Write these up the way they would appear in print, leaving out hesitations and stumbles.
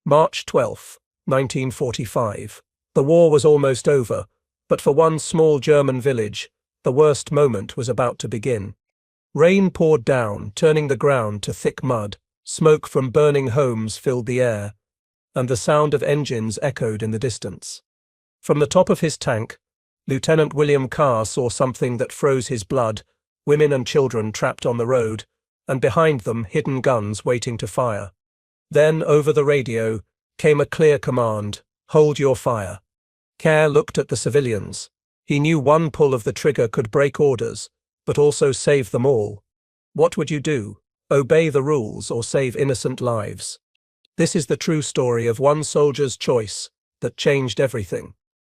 March 12, 1945. The war was almost over, but for one small German village, the worst moment was about to begin. Rain poured down, turning the ground to thick mud. Smoke from burning homes filled the air, and the sound of engines echoed in the distance. From the top of his tank, Lieutenant William Carr saw something that froze his blood: women and children trapped on the road, and behind them hidden guns waiting to fire. Then, over the radio, came a clear command: hold your fire. Carr looked at the civilians. He knew one pull of the trigger could break orders, but also save them all. What would you do? Obey the rules or save innocent lives? This is the true story of one soldier's choice that changed everything.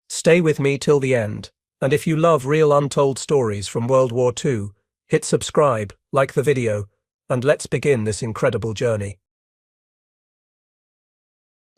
Stay with me till the end, and if you love real untold stories from World War II, hit subscribe, like the video, and let's begin this incredible journey.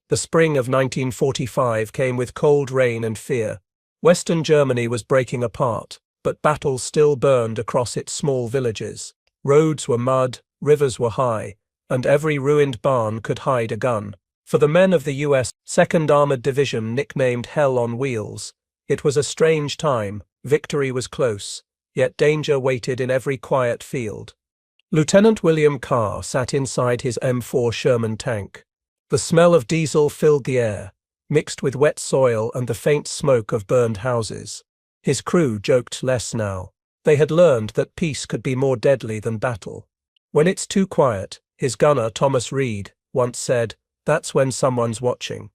The spring of 1945 came with cold rain and fear. Western Germany was breaking apart, but battles still burned across its small villages. Roads were mud, rivers were high, and every ruined barn could hide a gun. For the men of the U.S. 2nd Armored Division, nicknamed Hell on Wheels, it was a strange time. Victory was close, yet danger waited in every quiet field. Lieutenant William Carr sat inside his M4 Sherman tank. The smell of diesel filled the air, mixed with wet soil and the faint smoke of burned houses. His crew joked less now. They had learned that peace could be more deadly than battle. When it's too quiet, his gunner Thomas Reed once said, that's when someone's watching.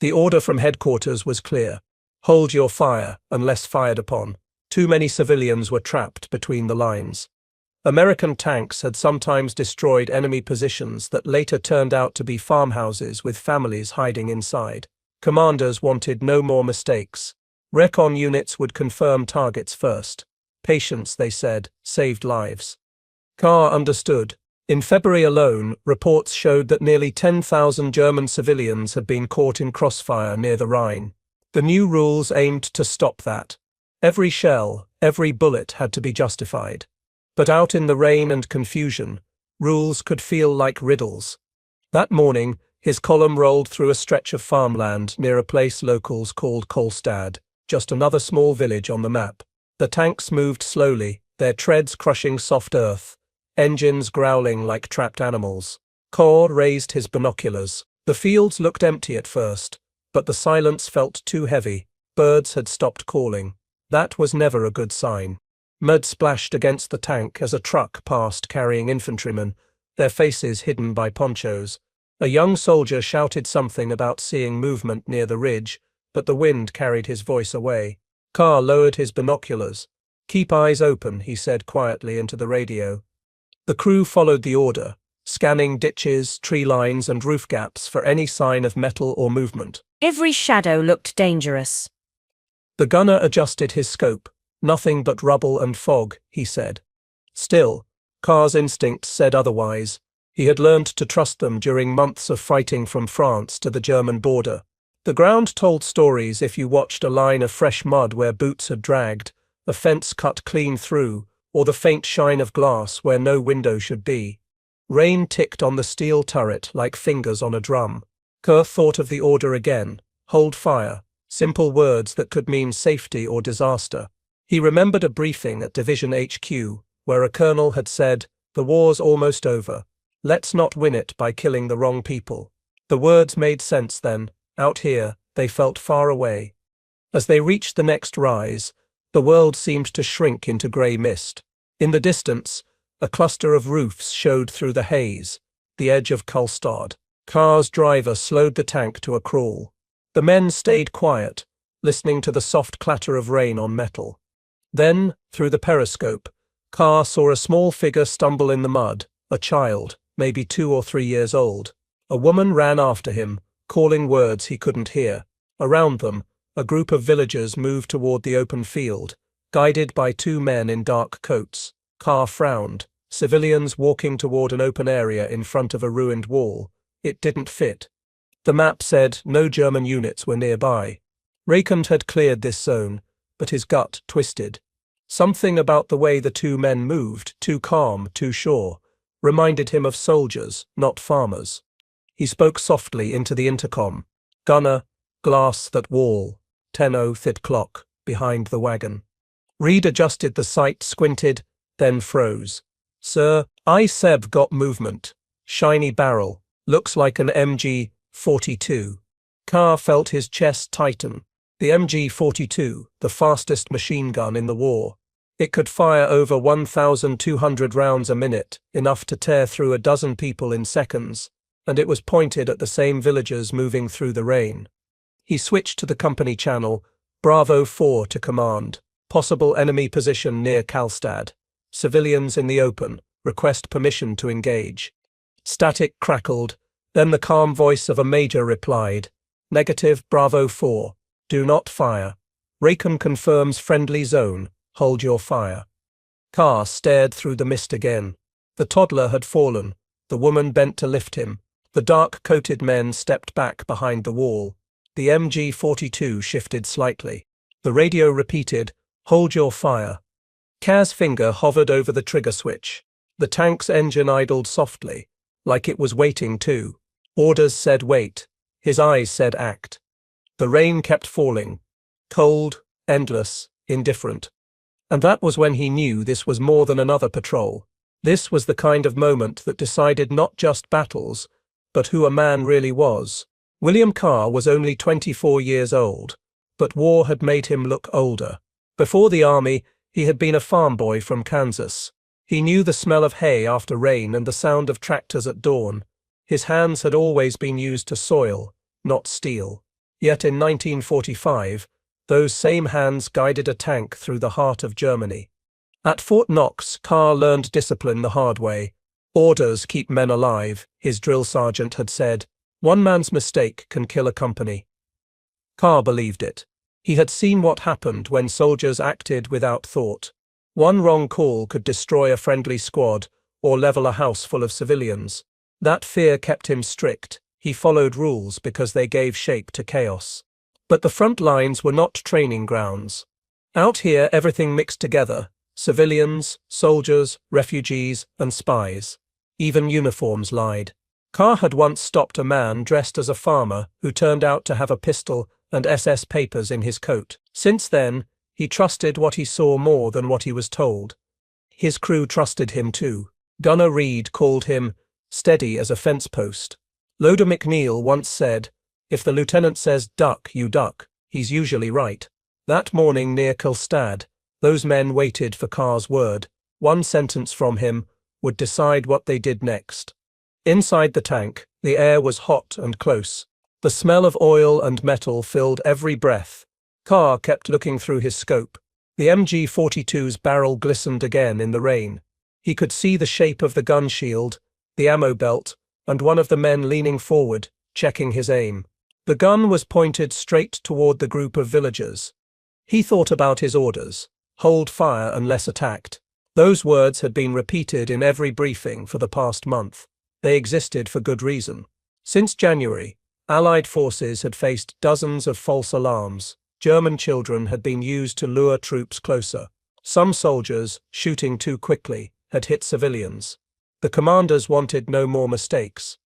The order from headquarters was clear: hold your fire unless fired upon. Too many civilians were trapped between the lines. American tanks had sometimes destroyed enemy positions that later turned out to be farmhouses with families hiding inside. Commanders wanted no more mistakes. Recon units would confirm targets first. Patience, they said, saved lives. Carr understood. In February alone, reports showed that nearly 10,000 German civilians had been caught in crossfire near the Rhine. The new rules aimed to stop that. Every shell, every bullet had to be justified. But out in the rain and confusion, rules could feel like riddles. That morning, his column rolled through a stretch of farmland near a place locals called Kolstad, just another small village on the map. The tanks moved slowly, their treads crushing soft earth, engines growling like trapped animals. Carr raised his binoculars. The fields looked empty at first, but the silence felt too heavy. Birds had stopped calling. That was never a good sign. Mud splashed against the tank as a truck passed carrying infantrymen, their faces hidden by ponchos. A young soldier shouted something about seeing movement near the ridge, but the wind carried his voice away. Carr lowered his binoculars. Keep eyes open, he said quietly into the radio. The crew followed the order, scanning ditches, tree lines, and roof gaps for any sign of metal or movement. Every shadow looked dangerous. The gunner adjusted his scope. Nothing but rubble and fog, he said. Still, Carr's instincts said otherwise. He had learned to trust them during months of fighting from France to the German border. The ground told stories if you watched a line of fresh mud where boots had dragged, a fence cut clean through, or the faint shine of glass where no window should be. Rain ticked on the steel turret like fingers on a drum. Carr thought of the order again: hold fire. Simple words that could mean safety or disaster. He remembered a briefing at Division HQ, where a colonel had said, the war's almost over. Let's not win it by killing the wrong people. The words made sense then. Out here, they felt far away. As they reached the next rise, the world seemed to shrink into grey mist. In the distance, a cluster of roofs showed through the haze, the edge of Kolstad. Carr's driver slowed the tank to a crawl. The men stayed quiet, listening to the soft clatter of rain on metal. Then, through the periscope, Carr saw a small figure stumble in the mud, a child, maybe 2 or 3 years old. A woman ran after him, calling words he couldn't hear. Around them, a group of villagers moved toward the open field, guided by 2 men in dark coats. Carr frowned. Civilians walking toward an open area in front of a ruined wall. It didn't fit. The map said no German units were nearby. Raikant had cleared this zone, but his gut twisted. Something about the way the 2 men moved, too calm, too sure, reminded him of soldiers, not farmers. He spoke softly into the intercom. "Gunner, glass that wall, 10:00 thid clock, behind the wagon." Reed adjusted the sight, squinted, then froze. "Sir, I Seb got movement. Shiny barrel, looks like an MG-42. Carr felt his chest tighten. The MG-42, the fastest machine gun in the war. It could fire over 1,200 rounds a minute, enough to tear through a dozen people in seconds, and it was pointed at the same villagers moving through the rain. He switched to the company channel, Bravo 4 to command. Possible enemy position near Kalstad. Civilians in the open, request permission to engage. Static crackled, then the calm voice of a major replied, "Negative, Bravo 4. Do not fire. Raycon confirms friendly zone. Hold your fire." Carr stared through the mist again. The toddler had fallen. The woman bent to lift him. The dark-coated men stepped back behind the wall. The MG-42 shifted slightly. The radio repeated, "Hold your fire." Carr's finger hovered over the trigger switch. The tank's engine idled softly, like it was waiting too. Orders said wait. His eyes said act. The rain kept falling. Cold, endless, indifferent. And that was when he knew this was more than another patrol. This was the kind of moment that decided not just battles, but who a man really was. William Carr was only 24 years old, but war had made him look older. Before the army, he had been a farm boy from Kansas. He knew the smell of hay after rain and the sound of tractors at dawn. His hands had always been used to soil, not steel. Yet in 1945, those same hands guided a tank through the heart of Germany. At Fort Knox, Carr learned discipline the hard way. "Orders keep men alive," his drill sergeant had said. "One man's mistake can kill a company." Carr believed it. He had seen what happened when soldiers acted without thought. One wrong call could destroy a friendly squad or level a house full of civilians. That fear kept him strict. He followed rules because they gave shape to chaos. But the front lines were not training grounds. Out here, everything mixed together: civilians, soldiers, refugees, and spies. Even uniforms lied. Carr had once stopped a man dressed as a farmer who turned out to have a pistol and SS papers in his coat. Since then, he trusted what he saw more than what he was told. His crew trusted him too. Gunner Reed called him steady as a fence post. Loader McNeil once said, "If the lieutenant says duck, you duck. He's usually right." That morning near Kalstad, those men waited for Carr's word. One sentence from him would decide what they did next. Inside the tank, the air was hot and close. The smell of oil and metal filled every breath. Carr kept looking through his scope. The MG-42's barrel glistened again in the rain. He could see the shape of the gun shield, the ammo belt, and one of the men leaning forward, checking his aim. The gun was pointed straight toward the group of villagers. He thought about his orders: hold fire unless attacked. Those words had been repeated in every briefing for the past month. They existed for good reason. Since January, Allied forces had faced dozens of false alarms. German children had been used to lure troops closer. Some soldiers, shooting too quickly, had hit civilians. The commanders wanted no more mistakes.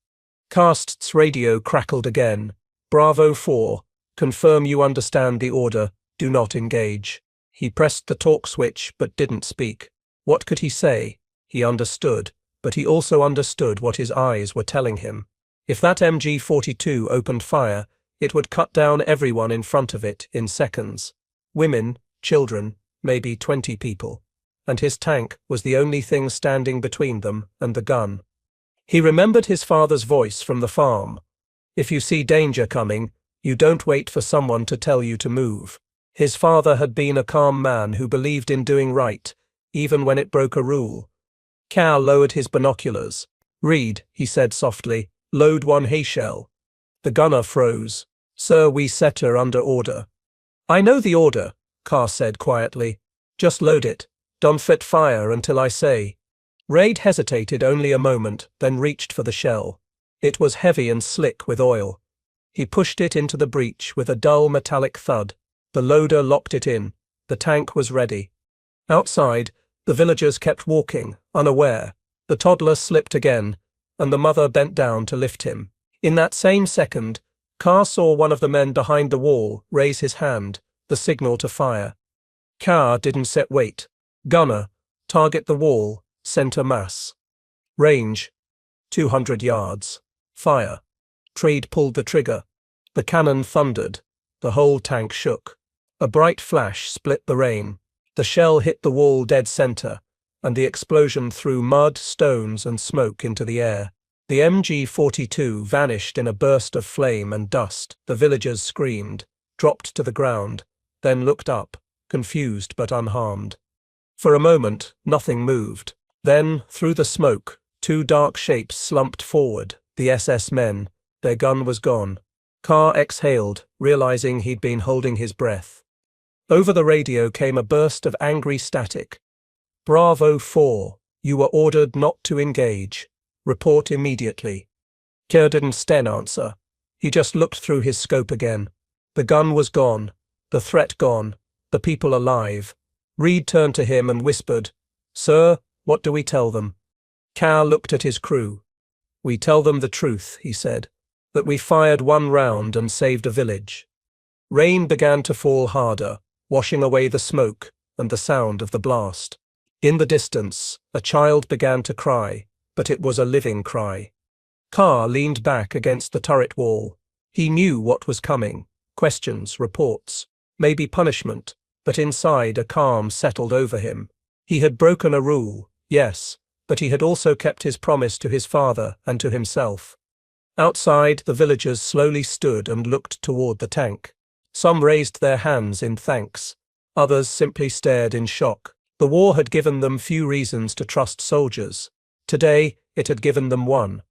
Carr's radio crackled again. "Bravo 4, confirm you understand the order, do not engage." He pressed the talk switch but didn't speak. What could he say? He understood, but he also understood what his eyes were telling him. If that MG-42 opened fire, it would cut down everyone in front of it in seconds. Women, children, maybe 20 people. And his tank was the only thing standing between them and the gun. He remembered his father's voice from the farm. If you see danger coming, you don't wait for someone to tell you to move. His father had been a calm man who believed in doing right, even when it broke a rule. Cal lowered his binoculars. "Reed," he said softly, "load one hay shell." The gunner froze. "Sir, we set her under order." "I know the order," Carr said quietly. "Just load it. Don't fit fire until I say." Reed hesitated only a moment, then reached for the shell. It was heavy and slick with oil. He pushed it into the breech with a dull metallic thud. The loader locked it in. The tank was ready. Outside, the villagers kept walking, unaware. The toddler slipped again, and the mother bent down to lift him. In that same second, Carr saw one of the men behind the wall raise his hand, the signal to fire. Carr didn't set wait. Gunner, target the wall, center mass. Range, 200 yards. Fire. Trade pulled the trigger. The cannon thundered. The whole tank shook. A bright flash split the rain. The shell hit the wall dead center, and the explosion threw mud, stones, and smoke into the air. The MG-42 vanished in a burst of flame and dust. The villagers screamed, dropped to the ground, then looked up, confused but unharmed. For a moment, nothing moved. Then, through the smoke, two dark shapes slumped forward, the SS men. Their gun was gone. Carr exhaled, realizing he'd been holding his breath. Over the radio came a burst of angry static. Bravo 4, you were ordered not to engage. Report immediately. Kerr didn't sten answer. He just looked through his scope again. The gun was gone, the threat gone, the people alive. Reed turned to him and whispered, "Sir, what do we tell them?" Carr looked at his crew. "We tell them the truth," he said, "that we fired one round and saved a village." Rain began to fall harder, washing away the smoke and the sound of the blast. In the distance, a child began to cry, but it was a living cry. Carr leaned back against the turret wall. He knew what was coming. Questions, reports, maybe punishment, but inside a calm settled over him. He had broken a rule, yes, but he had also kept his promise to his father and to himself. Outside, the villagers slowly stood and looked toward the tank. Some raised their hands in thanks. Others simply stared in shock. The war had given them few reasons to trust soldiers. Today, it had given them one.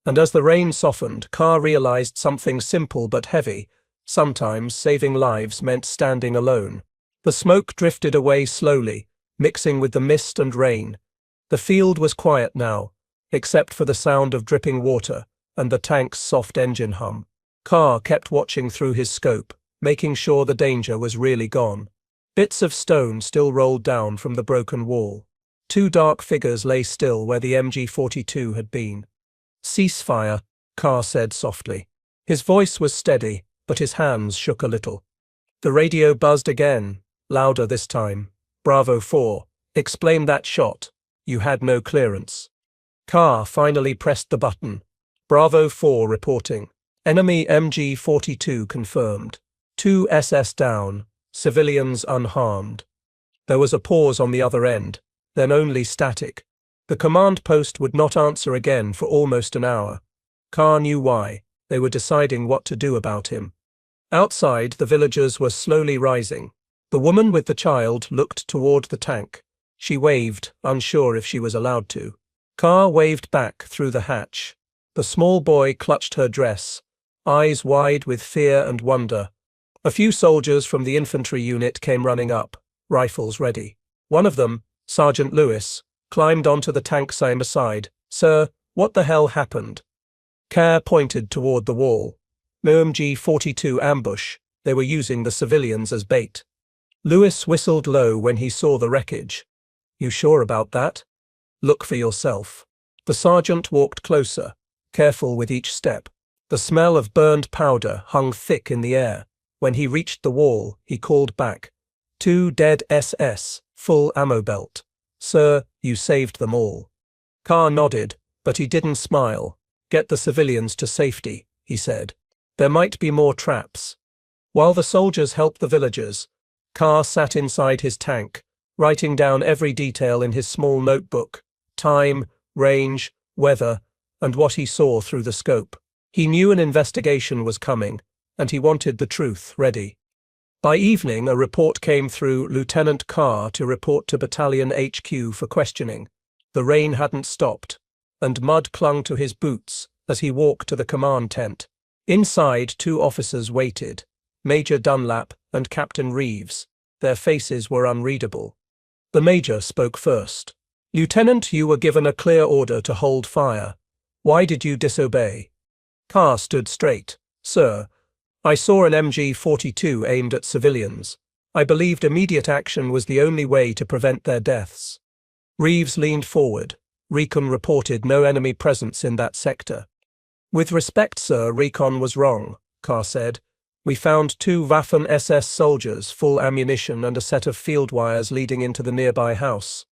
And as the rain softened, Carr realized something simple but heavy. Sometimes saving lives meant standing alone. The smoke drifted away slowly, mixing with the mist and rain. The field was quiet now, except for the sound of dripping water and the tank's soft engine hum. Carr kept watching through his scope, making sure the danger was really gone. Bits of stone still rolled down from the broken wall. Two dark figures lay still where the MG-42 had been. "Ceasefire," Carr said softly. His voice was steady, but his hands shook a little. The radio buzzed again, louder this time. "Bravo 4, explain that shot. You had no clearance." Carr finally pressed the button. "Bravo 4 reporting. Enemy MG-42 confirmed. 2 SS down, civilians unharmed." There was a pause on the other end, then only static. The command post would not answer again for almost an hour. Carr knew why. They were deciding what to do about him. Outside, the villagers were slowly rising. The woman with the child looked toward the tank. She waved, unsure if she was allowed to. Carr waved back through the hatch. The small boy clutched her dress, eyes wide with fear and wonder. A few soldiers from the infantry unit came running up, rifles ready. One of them, Sergeant Lewis, climbed onto the tank side. "Sir, what the hell happened?" Carr pointed toward the wall. MG-42 ambush. They were using the civilians as bait. Lewis whistled low when he saw the wreckage. "You sure about that?" "Look for yourself." The sergeant walked closer, careful with each step. The smell of burned powder hung thick in the air. When he reached the wall, he called back. 2 dead SS, full ammo belt. "Sir, you saved them all." Carr nodded, but he didn't smile. "Get the civilians to safety," he said. "There might be more traps." While the soldiers helped the villagers, Carr sat inside his tank, writing down every detail in his small notebook: time, range, weather, and what he saw through the scope. He knew an investigation was coming, and he wanted the truth ready. By evening, a report came through Lieutenant Carr to report to Battalion HQ for questioning. The rain hadn't stopped, and mud clung to his boots as he walked to the command tent. Inside, 2 officers waited, Major Dunlap and Captain Reeves. Their faces were unreadable. The major spoke first. "Lieutenant, you were given a clear order to hold fire. Why did you disobey?" Carr stood straight. "Sir, I saw an MG-42 aimed at civilians. I believed immediate action was the only way to prevent their deaths." Reeves leaned forward. "Recon reported no enemy presence in that sector." With respect, sir, recon was wrong, Carr said. We found 2 Waffen-SS soldiers, full ammunition and a set of field wires leading into the nearby house.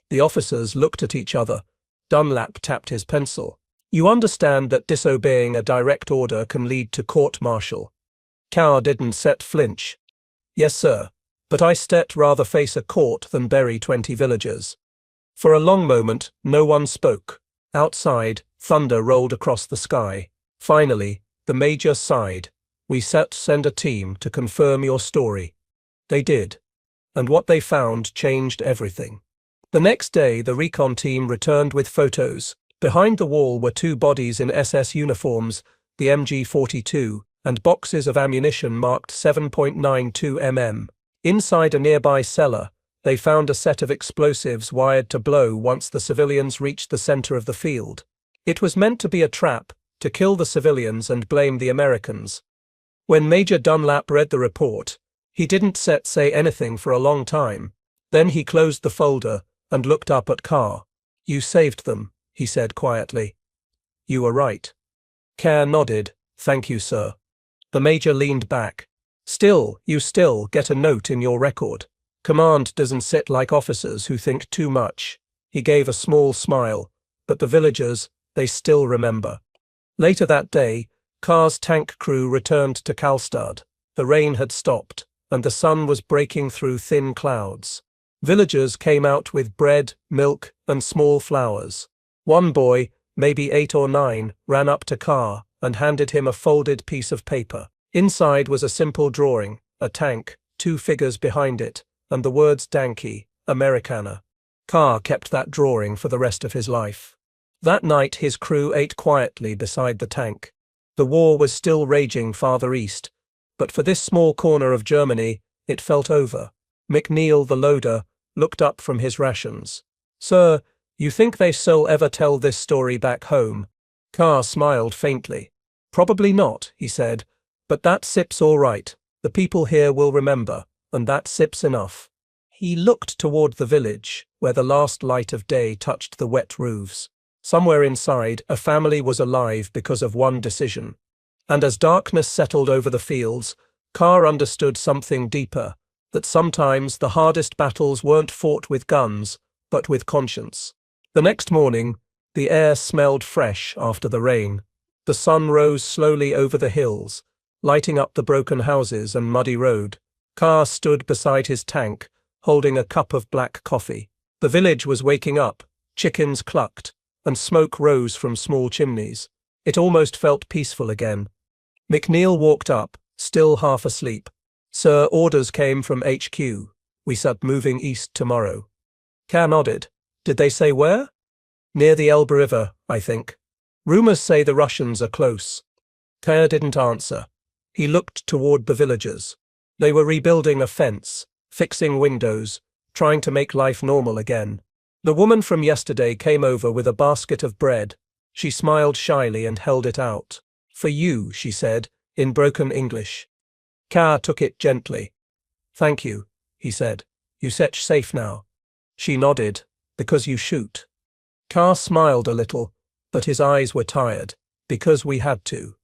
The officers looked at each other. Dunlap tapped his pencil. You understand that disobeying a direct order can lead to court-martial. Carr didn't set flinch. Yes, sir, but I rather face a court than bury 20 villagers. For a long moment, no one spoke. Outside, thunder rolled across the sky. Finally, the major sighed. We send a team to confirm your story. They did. And what they found changed everything. The next day, the recon team returned with photos. Behind the wall were 2 bodies in SS uniforms, the MG-42, and boxes of ammunition marked 7.92 mm. Inside a nearby cellar, they found a set of explosives wired to blow once the civilians reached the center of the field. It was meant to be a trap, to kill the civilians and blame the Americans. When Major Dunlap read the report, he didn't say anything for a long time. Then he closed the folder and looked up at Carr. You saved them, he said quietly. You were right. Carr nodded. Thank you, sir. The major leaned back. You still get a note in your record. Command doesn't sit like officers who think too much. He gave a small smile, but the villagers, they still remember. Later that day, Carr's tank crew returned to Karlstad. The rain had stopped, and the sun was breaking through thin clouds. Villagers came out with bread, milk, and small flowers. One boy, maybe 8 or 9, ran up to Carr and handed him a folded piece of paper. Inside was a simple drawing, a tank, 2 figures behind it, and the words Danke, Americana. Carr kept that drawing for the rest of his life. That night his crew ate quietly beside the tank. The war was still raging farther east, but for this small corner of Germany, it felt over. McNeil, the loader, looked up from his rations. Sir, you think they'll ever tell this story back home? Carr smiled faintly. Probably not, he said, but that sip's all right. The people here will remember, and that sip's enough. He looked toward the village, where the last light of day touched the wet roofs. Somewhere inside, a family was alive because of one decision. And as darkness settled over the fields, Carr understood something deeper, that sometimes the hardest battles weren't fought with guns, but with conscience. The next morning, the air smelled fresh after the rain. The sun rose slowly over the hills, lighting up the broken houses and muddy road. Carr stood beside his tank, holding a cup of black coffee. The village was waking up, chickens clucked, and smoke rose from small chimneys. It almost felt peaceful again. McNeil walked up, still half asleep. Sir, orders came from HQ. We start moving east tomorrow. Carr nodded. Did they say where? Near the Elbe River, I think. Rumors say the Russians are close. Carr didn't answer. He looked toward the villagers. They were rebuilding a fence, fixing windows, trying to make life normal again. The woman from yesterday came over with a basket of bread. She smiled shyly and held it out. For you, she said, in broken English. Carr took it gently. Thank you, he said. You set safe now. She nodded. Because you shoot. Carr smiled a little, but his eyes were tired. Because we had to.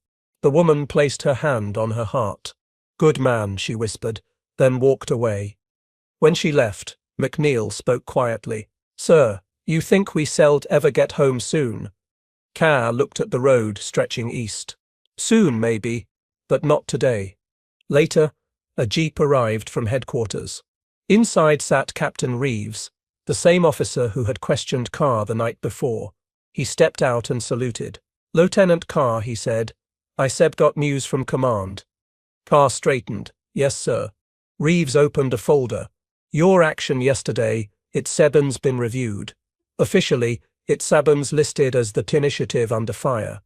The woman placed her hand on her heart. Good man, she whispered, then walked away. When she left, McNeil spoke quietly. Sir, you think we ever get home soon? Carr looked at the road stretching east. Soon, maybe, but not today. Later, a jeep arrived from headquarters. Inside sat Captain Reeves, the same officer who had questioned Carr the night before. He stepped out and saluted. Lieutenant Carr, he said, I got news from command. Carr straightened. Yes, sir. Reeves opened a folder. Your action yesterday, it's been reviewed. Officially, it's listed as the initiative under fire.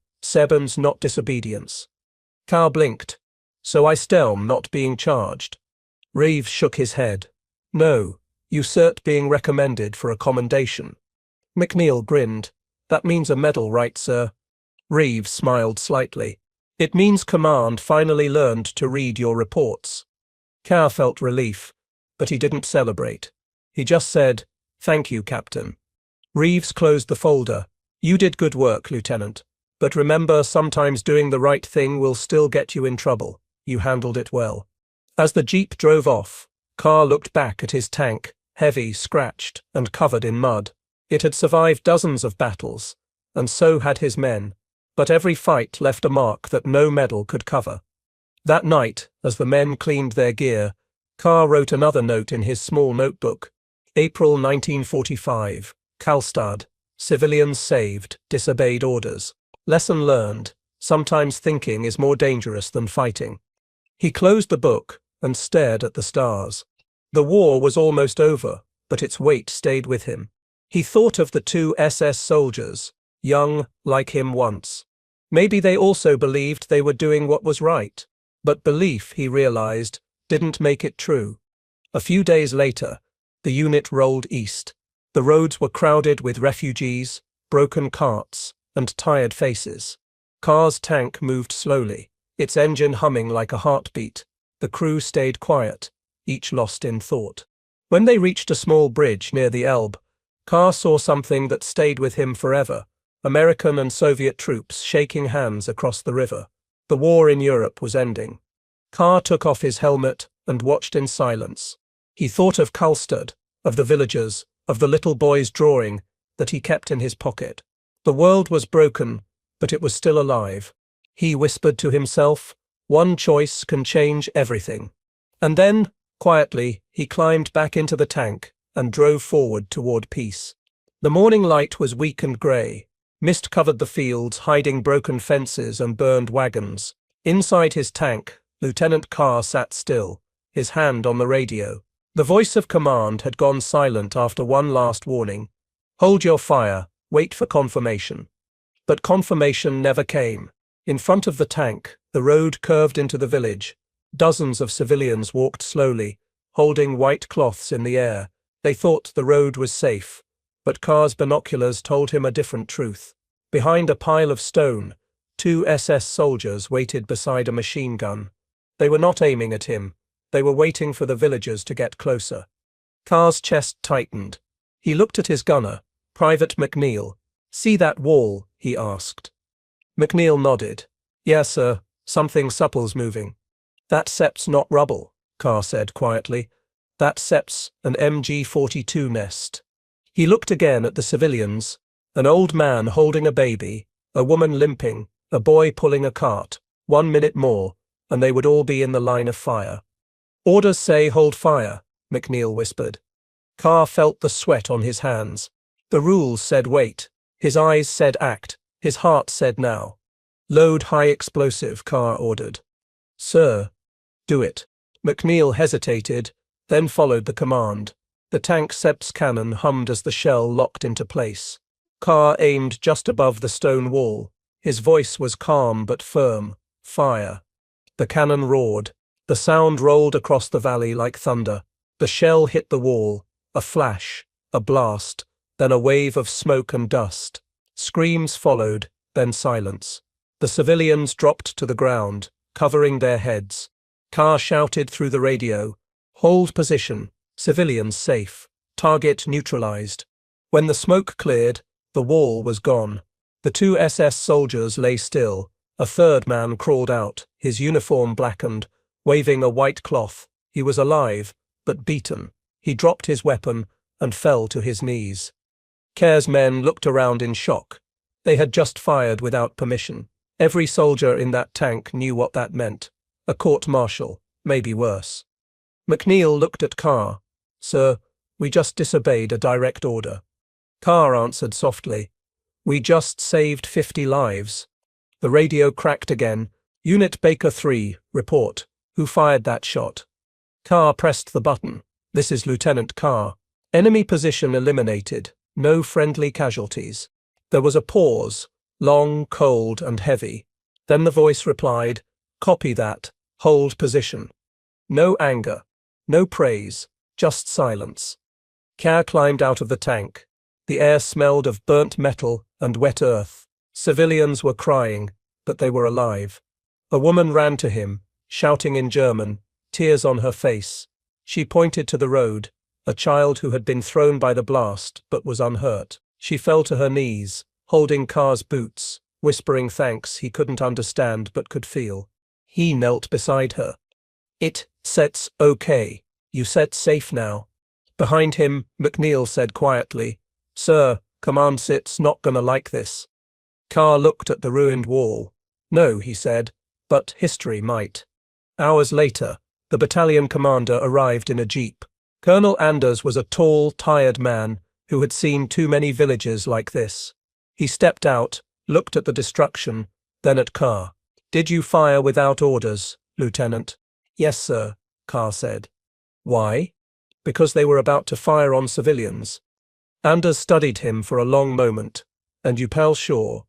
Not disobedience. Carr blinked. So I not being charged. Reeves shook his head. No, you being recommended for a commendation. McNeil grinned. That means a medal, right, sir? Reeves smiled slightly. It means command finally learned to read your reports. Carr felt relief, but he didn't celebrate. He just said, Thank you, Captain. Reeves closed the folder. You did good work, Lieutenant. But remember, sometimes doing the right thing will still get you in trouble. You handled it well." As the jeep drove off, Carr looked back at his tank, heavy, scratched, and covered in mud. It had survived dozens of battles, and so had his men, but every fight left a mark that no medal could cover. That night, as the men cleaned their gear, Carr wrote another note in his small notebook. April 1945, Karlstad. Civilians saved, disobeyed orders. Lesson learned, sometimes thinking is more dangerous than fighting. He closed the book and stared at the stars. The war was almost over, but its weight stayed with him. He thought of the two SS soldiers, young like him once. Maybe they also believed they were doing what was right, but belief, he realized, didn't make it true. A few days later, the unit rolled east. The roads were crowded with refugees, broken carts, and tired faces. Carr's tank moved slowly, its engine humming like a heartbeat. The crew stayed quiet, each lost in thought. When they reached a small bridge near the Elbe, Carr saw something that stayed with him forever: American and Soviet troops shaking hands across the river. The war in Europe was ending. Carr took off his helmet and watched in silence. He thought of Karlstad, of the villagers, of the little boy's drawing that he kept in his pocket. The world was broken, but it was still alive. He whispered to himself, "One choice can change everything." And then, quietly, he climbed back into the tank and drove forward toward peace. The morning light was weak and grey. Mist covered the fields, hiding broken fences and burned wagons. Inside his tank, Lieutenant Carr sat still, his hand on the radio. The voice of command had gone silent after one last warning. "Hold your fire, wait for confirmation." But confirmation never came. In front of the tank, the road curved into the village. Dozens of civilians walked slowly, holding white cloths in the air. They thought the road was safe, but Carr's binoculars told him a different truth. Behind a pile of stone, two SS soldiers waited beside a machine gun. They were not aiming at him. They were waiting for the villagers to get closer. Carr's chest tightened. He looked at his gunner, Private McNeil. "See that wall?" he asked. McNeil nodded. "Yes, sir. Something supple's moving." "That sep's not rubble," Carr said quietly. "That sep's an MG-42 nest." He looked again at the civilians. An old man holding a baby, a woman limping, a boy pulling a cart. 1 minute more, and they would all be in the line of fire. "Orders say hold fire," McNeil whispered. Carr felt the sweat on his hands. The rules said wait. His eyes said act. His heart said now. "Load high explosive," Carr ordered. "Sir." "Do it." McNeil hesitated, then followed the command. The tank sep's cannon hummed as the shell locked into place. Carr aimed just above the stone wall. His voice was calm but firm. "Fire." The cannon roared. The sound rolled across the valley like thunder. The shell hit the wall. A flash, a blast, then a wave of smoke and dust. Screams followed, then silence. The civilians dropped to the ground, covering their heads. Carr shouted through the radio, "Hold position, civilians safe, target neutralized." When the smoke cleared, the wall was gone. The two SS soldiers lay still. A third man crawled out, his uniform blackened, waving a white cloth. He was alive, but beaten. He dropped his weapon and fell to his knees. Kerr's men looked around in shock. They had just fired without permission. Every soldier in that tank knew what that meant. A court-martial, maybe worse. McNeil looked at Carr. "Sir, we just disobeyed a direct order." Carr answered softly, "We just saved 50 lives." The radio cracked again. "Unit Baker 3, report. Who fired that shot?" Carr pressed the button. "This is Lieutenant Carr. Enemy position eliminated. No friendly casualties." There was a pause, long, cold, and heavy. Then the voice replied, "Copy that. Hold position." No anger, no praise, just silence. Kerr climbed out of the tank. The air smelled of burnt metal and wet earth. Civilians were crying, but they were alive. A woman ran to him, shouting in German, tears on her face. She pointed to the road, a child who had been thrown by the blast but was unhurt. She fell to her knees, holding Carr's boots. whispering thanks he couldn't understand but could feel. He knelt beside her. "It sets okay. You set safe now." Behind him, McNeil said quietly, "Sir, command sit's not gonna like this." Carr looked at the ruined wall. "No," he said, "but history might." Hours later, the battalion commander arrived in a jeep. Colonel Anders was a tall, tired man who had seen too many villages like this. He stepped out, looked at the destruction, then at Carr. "Did you fire without orders, Lieutenant?" "Yes, sir," Carr said. "Why?" "Because they were about to fire on civilians." Anders studied him for a long moment. "And you pal sure?"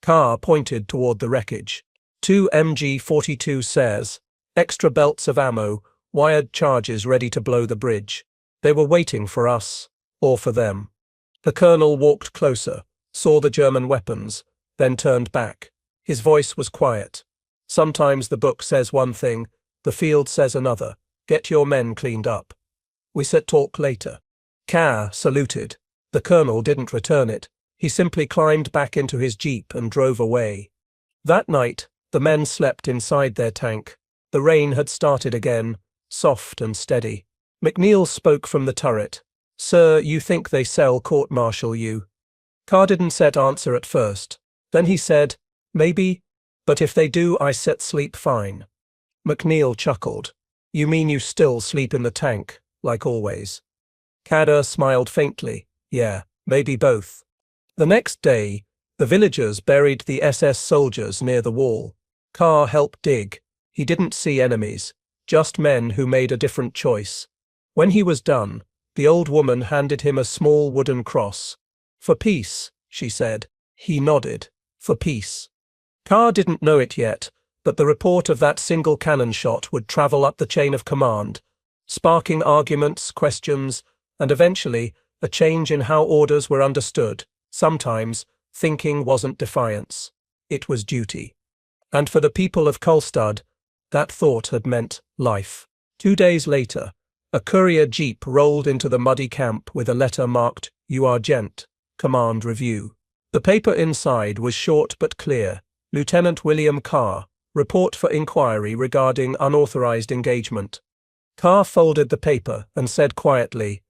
Carr pointed toward the wreckage. 2 MG-42 says, extra belts of ammo, wired charges ready to blow the bridge. They were waiting for us, or for them. The colonel walked closer, saw the German weapons, then turned back. His voice was quiet. "Sometimes the book says one thing, the field says another. Get your men cleaned up. We set talk later." Carr saluted. The colonel didn't return it. He simply climbed back into his jeep and drove away. That night, the men slept inside their tank. The rain had started again, soft and steady. McNeil spoke from the turret. "Sir, you think they sell court-martial you?" Carr didn't set answer at first. Then he said, "Maybe, but if they do I set sleep fine." McNeil chuckled. "You mean you still sleep in the tank, like always?" Carr smiled faintly. "Yeah, maybe both." The next day, the villagers buried the SS soldiers near the wall. Carr helped dig. He didn't see enemies, just men who made a different choice. When he was done, the old woman handed him a small wooden cross. "For peace," she said. He nodded. "For peace." Carr didn't know it yet, but the report of that single cannon shot would travel up the chain of command, sparking arguments, questions, and eventually a change in how orders were understood. Sometimes, thinking wasn't defiance. It was duty. And for the people of Kolstad, that thought had meant life. 2 days later, a courier jeep rolled into the muddy camp with a letter marked, "You are Gent. Command Review." The paper inside was short but clear. "Lieutenant William Carr, report for inquiry regarding unauthorized engagement." Carr folded the paper and said quietly,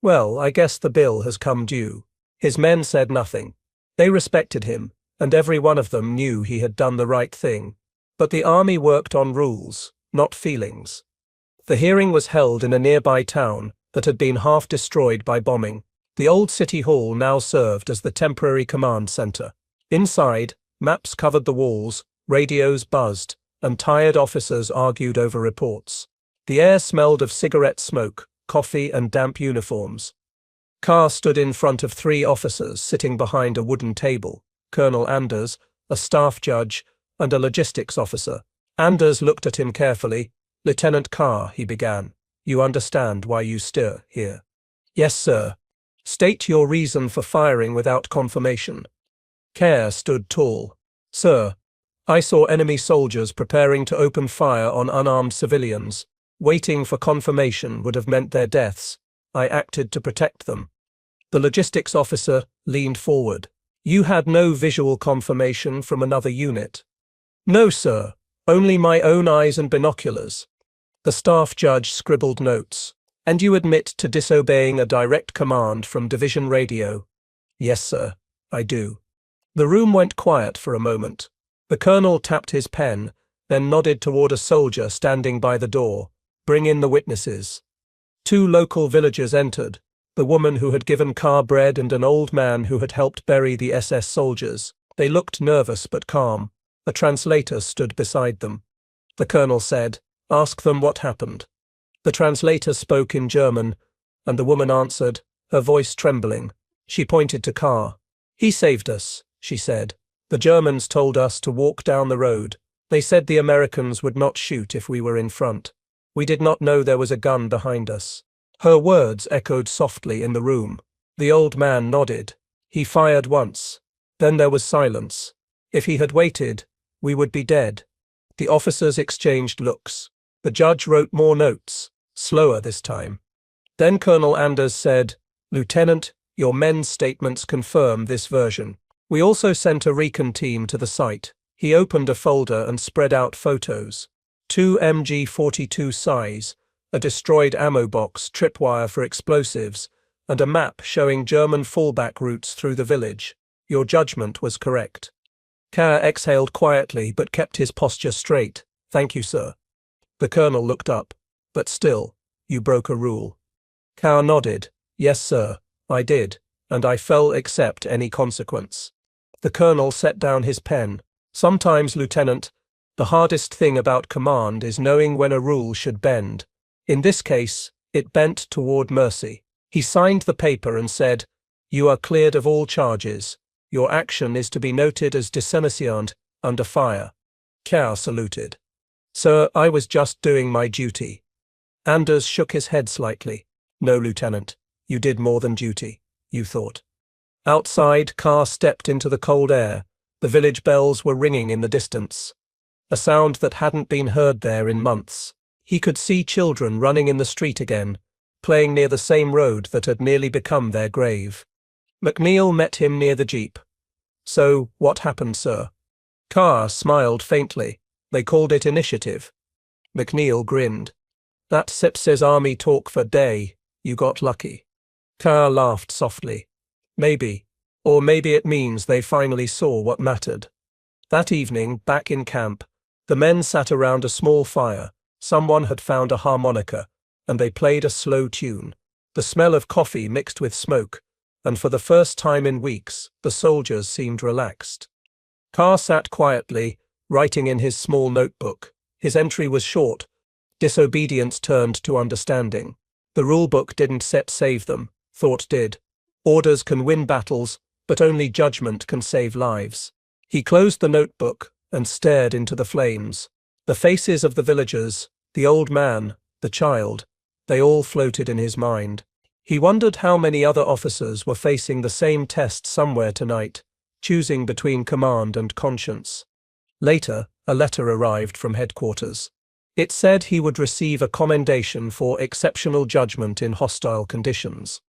"Well, I guess the bill has come due." His men said nothing. They respected him, and every one of them knew he had done the right thing. But the army worked on rules, not feelings. The hearing was held in a nearby town that had been half destroyed by bombing. The old city hall now served as the temporary command center. Inside, maps covered the walls, radios buzzed, and tired officers argued over reports. The air smelled of cigarette smoke, coffee, and damp uniforms. Carr stood in front of 3 officers sitting behind a wooden table, Colonel Anders, a staff judge, and a logistics officer. Anders looked at him carefully. "Lieutenant Carr," he began, "you understand why you stir here?" "Yes, sir." "State your reason for firing without confirmation." Carr stood tall. "Sir, I saw enemy soldiers preparing to open fire on unarmed civilians. Waiting for confirmation would have meant their deaths. I acted to protect them." The logistics officer leaned forward. "You had no visual confirmation from another unit?" "No, sir. Only my own eyes and binoculars." The staff judge scribbled notes. "And you admit to disobeying a direct command from division radio?" "Yes, sir, I do." The room went quiet for a moment. The colonel tapped his pen, then nodded toward a soldier standing by the door. "Bring in the witnesses." 2 local villagers entered, the woman who had given Carr bread and an old man who had helped bury the SS soldiers. They looked nervous but calm. A translator stood beside them. The colonel said, "Ask them what happened." The translator spoke in German, and the woman answered, her voice trembling. She pointed to Carr. "He saved us," she said. "The Germans told us to walk down the road. They said the Americans would not shoot if we were in front. We did not know there was a gun behind us." Her words echoed softly in the room. The old man nodded. "He fired once. Then there was silence. If he had waited, we would be dead." The officers exchanged looks. The judge wrote more notes, slower this time. Then Colonel Anders said, "Lieutenant, your men's statements confirm this version." We also sent a recon team to the site. He opened a folder and spread out photos. 2 MG42 size, a destroyed ammo box, tripwire for explosives, and a map showing German fallback routes through the village. Your judgment was correct. Kerr exhaled quietly but kept his posture straight. Thank you, sir. The colonel looked up. But still, you broke a rule. Kerr nodded. Yes, sir, I did, and I fell accept any consequence. The colonel set down his pen. Sometimes, Lieutenant, the hardest thing about command is knowing when a rule should bend. In this case, it bent toward mercy. He signed the paper and said, You are cleared of all charges. Your action is to be noted as disobedience under fire. Kerr saluted. Sir, I was just doing my duty. Anders shook his head slightly. No, Lieutenant, you did more than duty, you thought. Outside, Kerr stepped into the cold air. The village bells were ringing in the distance. A sound that hadn't been heard there in months. He could see children running in the street again, playing near the same road that had nearly become their grave. McNeil met him near the jeep. So, what happened, sir? Kerr smiled faintly. They called it initiative. McNeil grinned. That says army talk for day. You got lucky. Kerr laughed softly. Maybe. Or maybe it means they finally saw what mattered. That evening, back in camp, the men sat around a small fire. Someone had found a harmonica, and they played a slow tune. The smell of coffee mixed with smoke, and for the first time in weeks, the soldiers seemed relaxed. Kerr sat quietly, writing in his small notebook. His entry was short. Disobedience turned to understanding. The rulebook didn't save them. Thought did. Orders can win battles, but only judgment can save lives. He closed the notebook and stared into the flames. The faces of the villagers, the old man, the child, they all floated in his mind. He wondered how many other officers were facing the same test somewhere tonight, choosing between command and conscience. Later, a letter arrived from headquarters. It said he would receive a commendation for exceptional judgment in hostile conditions.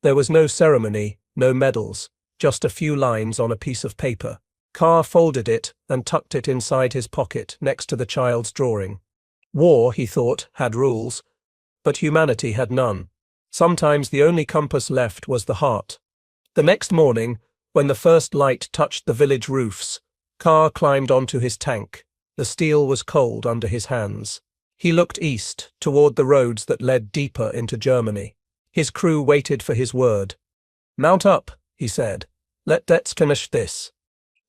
There was no ceremony, no medals, just a few lines on a piece of paper. Kerr folded it and tucked it inside his pocket next to the child's drawing. War, he thought, had rules, but humanity had none. Sometimes the only compass left was the heart. The next morning, when the first light touched the village roofs, Kerr climbed onto his tank. The steel was cold under his hands. He looked east, toward the roads that led deeper into Germany. His crew waited for his word. Mount up, he said. Let's finish this.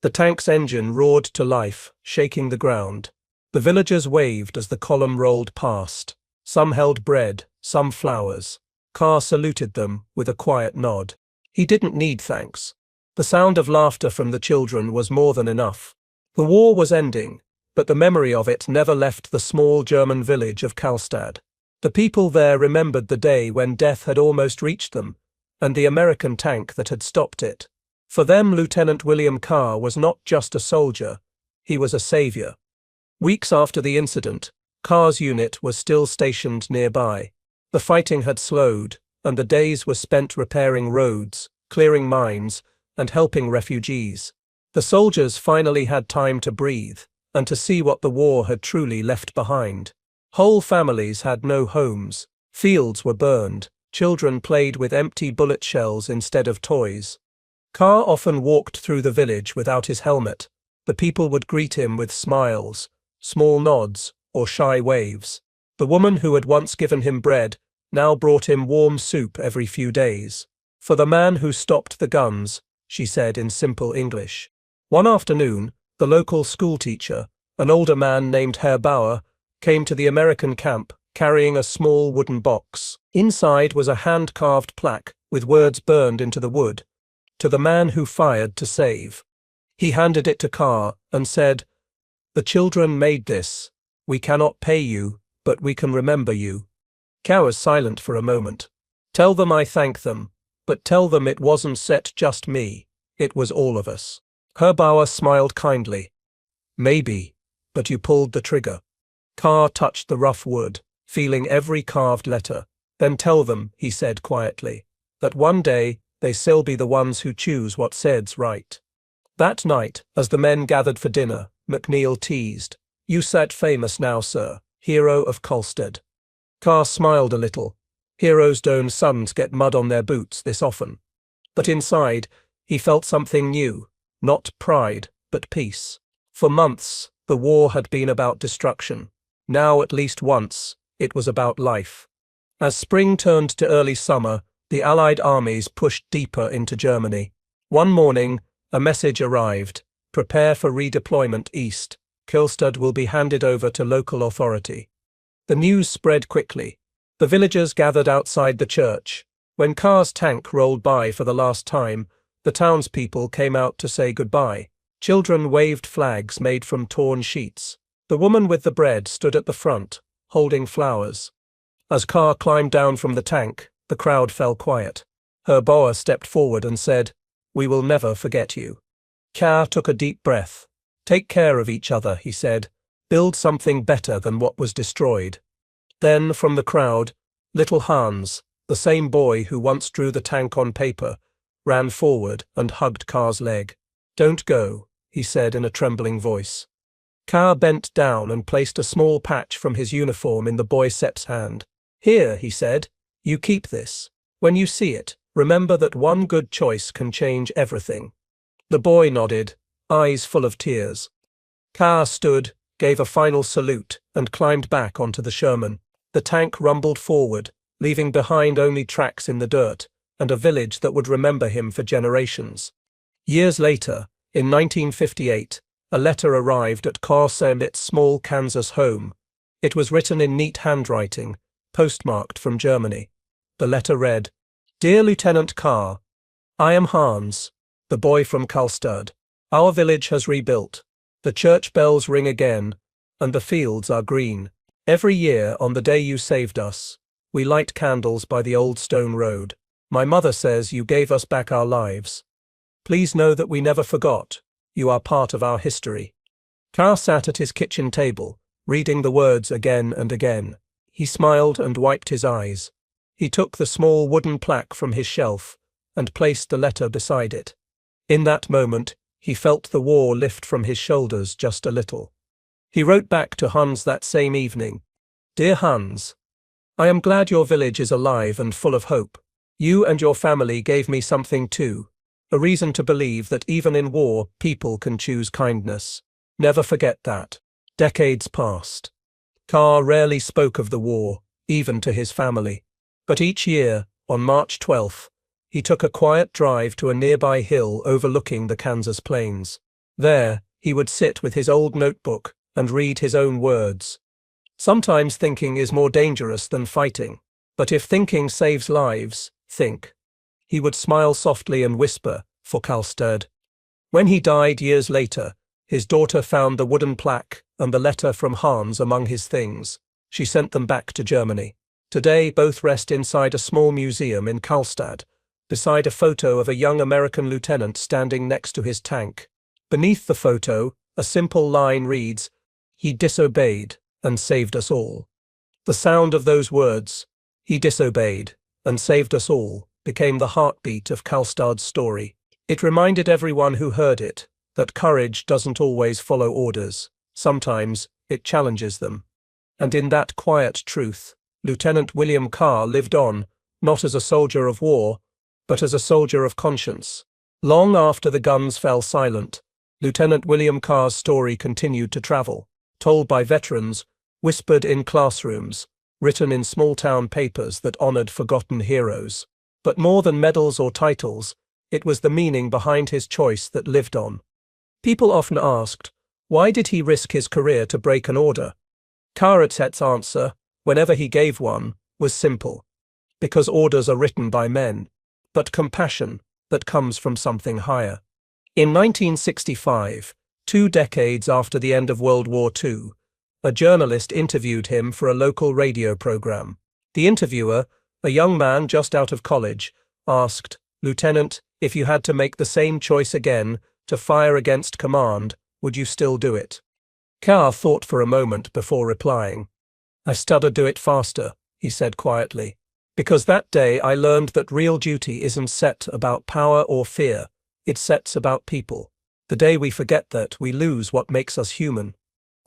The tank's engine roared to life, shaking the ground. The villagers waved as the column rolled past. Some held bread, some flowers. Kerr saluted them with a quiet nod. He didn't need thanks. The sound of laughter from the children was more than enough. The war was ending, but the memory of it never left the small German village of Karlstad. The people there remembered the day when death had almost reached them, and the American tank that had stopped it. For them, Lieutenant William Kerr was not just a soldier, he was a savior. Weeks after the incident, Kerr's unit was still stationed nearby. The fighting had slowed, and the days were spent repairing roads, clearing mines, and helping refugees. The soldiers finally had time to breathe, and to see what the war had truly left behind. Whole families had no homes, fields were burned, children played with empty bullet shells instead of toys. Kerr often walked through the village without his helmet. The people would greet him with smiles, small nods, or shy waves. The woman who had once given him bread now brought him warm soup every few days. For the man who stopped the guns, she said in simple English. One afternoon, the local schoolteacher, an older man named Herr Bauer, came to the American camp carrying a small wooden box. Inside was a hand-carved plaque with words burned into the wood. To the man who fired to save. He handed it to Kerr and said, The children made this. We cannot pay you, but we can remember you. Kerr was silent for a moment. Tell them I thank them, but tell them it wasn't set just me. It was all of us. Herr Bauer smiled kindly. Maybe, but you pulled the trigger. Kerr touched the rough wood, feeling every carved letter. Then tell them, he said quietly, that one day they still be the ones who choose what said's right. That night, as the men gathered for dinner, McNeil teased, "You sat famous now, sir, hero of Colstead." Carr smiled a little. Heroes don't sons get mud on their boots this often. But inside, he felt something new, not pride, but peace. For months, the war had been about destruction. Now, at least once, it was about life. As spring turned to early summer, the Allied armies pushed deeper into Germany. One morning, a message arrived: prepare for redeployment east. Colstead will be handed over to local authority. The news spread quickly. The villagers gathered outside the church. When Carr's tank rolled by for the last time, the townspeople came out to say goodbye. Children waved flags made from torn sheets. The woman with the bread stood at the front, holding flowers. As Carr climbed down from the tank, the crowd fell quiet. Herr Bauer stepped forward and said, "We will never forget you." Carr took a deep breath. "Take care of each other," he said. "Build something better than what was destroyed." Then, from the crowd, little Hans, the same boy who once drew the tank on paper, ran forward and hugged Carr's leg. "Don't go," he said in a trembling voice. Carr bent down and placed a small patch from his uniform in the boy Sepp's hand. "Here," he said, "you keep this. When you see it, remember that one good choice can change everything." The boy nodded, eyes full of tears. Carr stood, gave a final salute, and climbed back onto the Sherman. The tank rumbled forward, leaving behind only tracks in the dirt, and a village that would remember him for generations. Years later, in 1958, a letter arrived at Carr Semmit's small Kansas home. It was written in neat handwriting, postmarked from Germany. The letter read, "Dear Lieutenant Carr, I am Hans, the boy from Colstead. Our village has rebuilt. The church bells ring again, and the fields are green. Every year, on the day you saved us, we light candles by the old stone road. My mother says you gave us back our lives. Please know that we never forgot. You are part of our history." Carr sat at his kitchen table, reading the words again and again. He smiled and wiped his eyes. He took the small wooden plaque from his shelf and placed the letter beside it. In that moment, he felt the war lift from his shoulders just a little. He wrote back to Hans that same evening, "Dear Hans, I am glad your village is alive and full of hope. You and your family gave me something too, a reason to believe that even in war, people can choose kindness. Never forget that." Decades passed. Carr rarely spoke of the war, even to his family. But each year, on March 12th, he took a quiet drive to a nearby hill overlooking the Kansas plains. There, he would sit with his old notebook and read his own words. Sometimes thinking is more dangerous than fighting, but if thinking saves lives, think. He would smile softly and whisper, "For Colstead." When he died years later, his daughter found the wooden plaque and the letter from Hans among his things. She sent them back to Germany. Today, both rest inside a small museum in Karlstad, beside a photo of a young American lieutenant standing next to his tank. Beneath the photo, a simple line reads, "He disobeyed and saved us all." The sound of those words, "He disobeyed and saved us all," became the heartbeat of Karlstad's story. It reminded everyone who heard it that courage doesn't always follow orders. Sometimes it challenges them. And in that quiet truth, Lieutenant William Carr lived on, not as a soldier of war, but as a soldier of conscience. Long after the guns fell silent, Lieutenant William Carr's story continued to travel, told by veterans, whispered in classrooms, written in small-town papers that honored forgotten heroes. But more than medals or titles, it was the meaning behind his choice that lived on. People often asked, why did he risk his career to break an order? Carr's answer, whenever he gave one, was simple. Because orders are written by men, but compassion that comes from something higher. In 1965, 2 decades after the end of World War II, a journalist interviewed him for a local radio program. The interviewer, a young man just out of college, asked, "Lieutenant, if you had to make the same choice again, to fire against command, would you still do it?" Carr thought for a moment before replying. "I studied do it faster," he said quietly, "because that day I learned that real duty isn't set about power or fear, it's sets about people. The day we forget that, we lose what makes us human.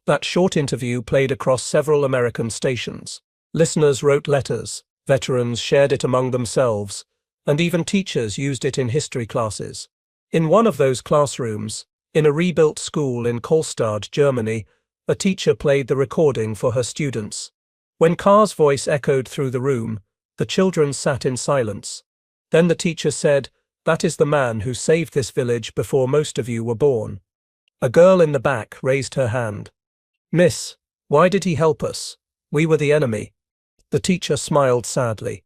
That short interview played across several American stations. Listeners wrote letters, veterans shared it among themselves, and even teachers used it in history classes. In one of those classrooms, in a rebuilt school in Karlstad, Germany, a teacher played the recording for her students. When Kar's voice echoed through the room, the children sat in silence. Then the teacher said, "That is the man who saved this village before most of you were born." A girl in the back raised her hand. "Miss, why did he help us? We were the enemy." The teacher smiled sadly.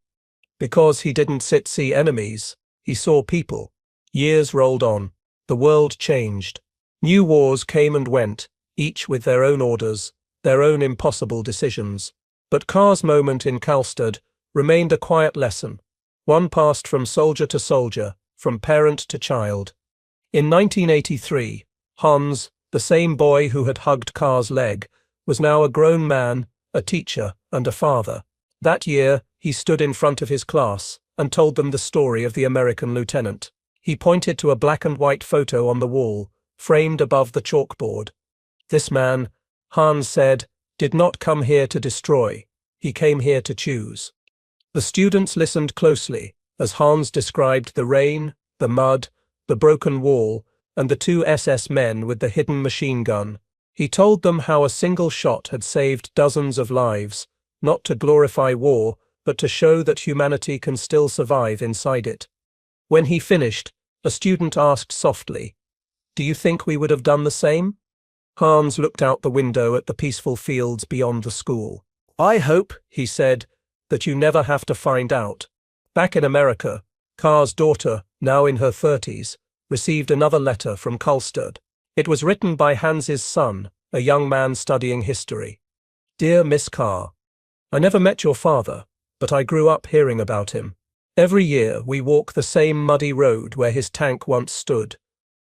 "Because he didn't see enemies, he saw people." Years rolled on. The world changed. New wars came and went, each with their own orders, their own impossible decisions. But Kar's moment in Karlstad remained a quiet lesson, one passed from soldier to soldier, from parent to child. In 1983, Hans, the same boy who had hugged Kar's leg, was now a grown man, a teacher, and a father. That year, he stood in front of his class and told them the story of the American lieutenant. He pointed to a black and white photo on the wall, framed above the chalkboard. "This man," Hans said, "did not come here to destroy. He came here to choose." The students listened closely as Hans described the rain, the mud, the broken wall, and the two SS men with the hidden machine gun. He told them how a single shot had saved dozens of lives, not to glorify war, but to show that humanity can still survive inside it. When he finished, a student asked softly, "Do you think we would have done the same?" Hans looked out the window at the peaceful fields beyond the school. "I hope," he said, "that you never have to find out." Back in America, Kar's daughter, now in her 30s, received another letter from Karlstad. It was written by Hans's son, a young man studying history. "Dear Miss Kar, I never met your father, but I grew up hearing about him. Every year we walk the same muddy road where his tank once stood.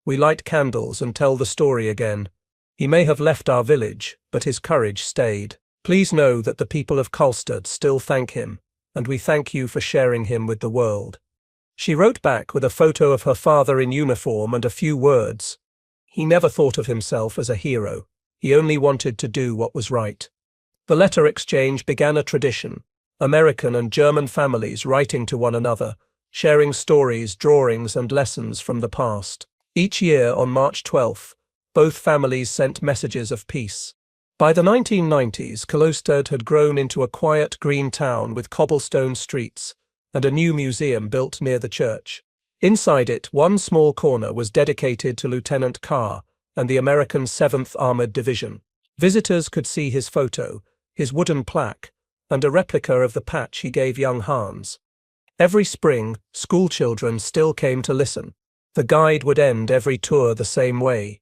We light candles and tell the story again. He may have left our village, but his courage stayed. Please know that the people of Karlstad still thank him, and we thank you for sharing him with the world." She wrote back with a photo of her father in uniform and a few words. He never thought of himself as a hero. He only wanted to do what was right. The letter exchange began a tradition, American and German families writing to one another, sharing stories, drawings, and lessons from the past. Each year on March 12th, both families sent messages of peace. By the 1990s, Karlstad had grown into a quiet green town with cobblestone streets and a new museum built near the church. Inside it, one small corner was dedicated to Lieutenant Kar and the American 7th Armored Division. Visitors could see his photo, his wooden plaque, and a replica of the patch he gave young Hans. Every spring, schoolchildren still came to listen. The guide would end every tour the same way.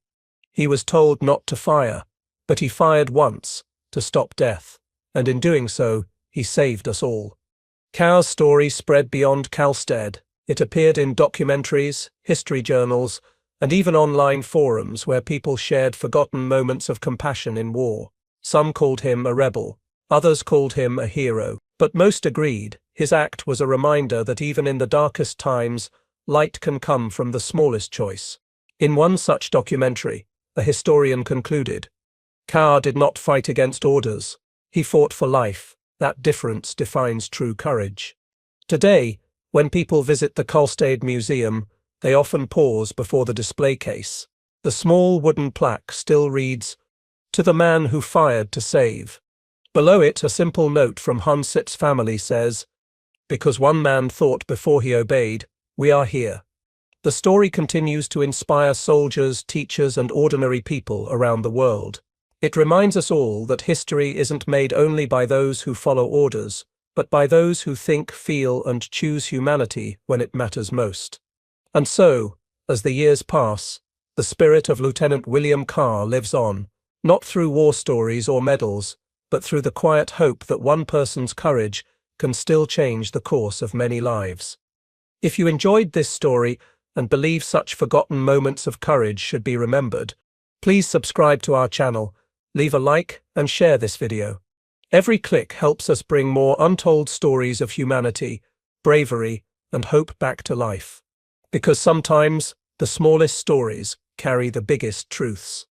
He was told not to fire, but he fired once, to stop death, and in doing so, he saved us all. Kar's story spread beyond Karlstad. It appeared in documentaries, history journals, and even online forums where people shared forgotten moments of compassion in war. Some called him a rebel, others called him a hero, but most agreed his act was a reminder that even in the darkest times, light can come from the smallest choice. In one such documentary, a historian concluded, "Kar did not fight against orders. He fought for life. That difference defines true courage." Today, when people visit the Karlstad Museum, they often pause before the display case. The small wooden plaque still reads, "To the man who fired to save." Below it, a simple note from Hans's family says, "Because one man thought before he obeyed, we are here." The story continues to inspire soldiers, teachers, and ordinary people around the world. It reminds us all that history isn't made only by those who follow orders, but by those who think, feel, and choose humanity when it matters most. And so, as the years pass, the spirit of Lieutenant William Kar lives on, not through war stories or medals, but through the quiet hope that one person's courage can still change the course of many lives. If you enjoyed this story and believe such forgotten moments of courage should be remembered, please subscribe to our channel, leave a like, and share this video. Every click helps us bring more untold stories of humanity, bravery, and hope back to life. Because sometimes, the smallest stories carry the biggest truths.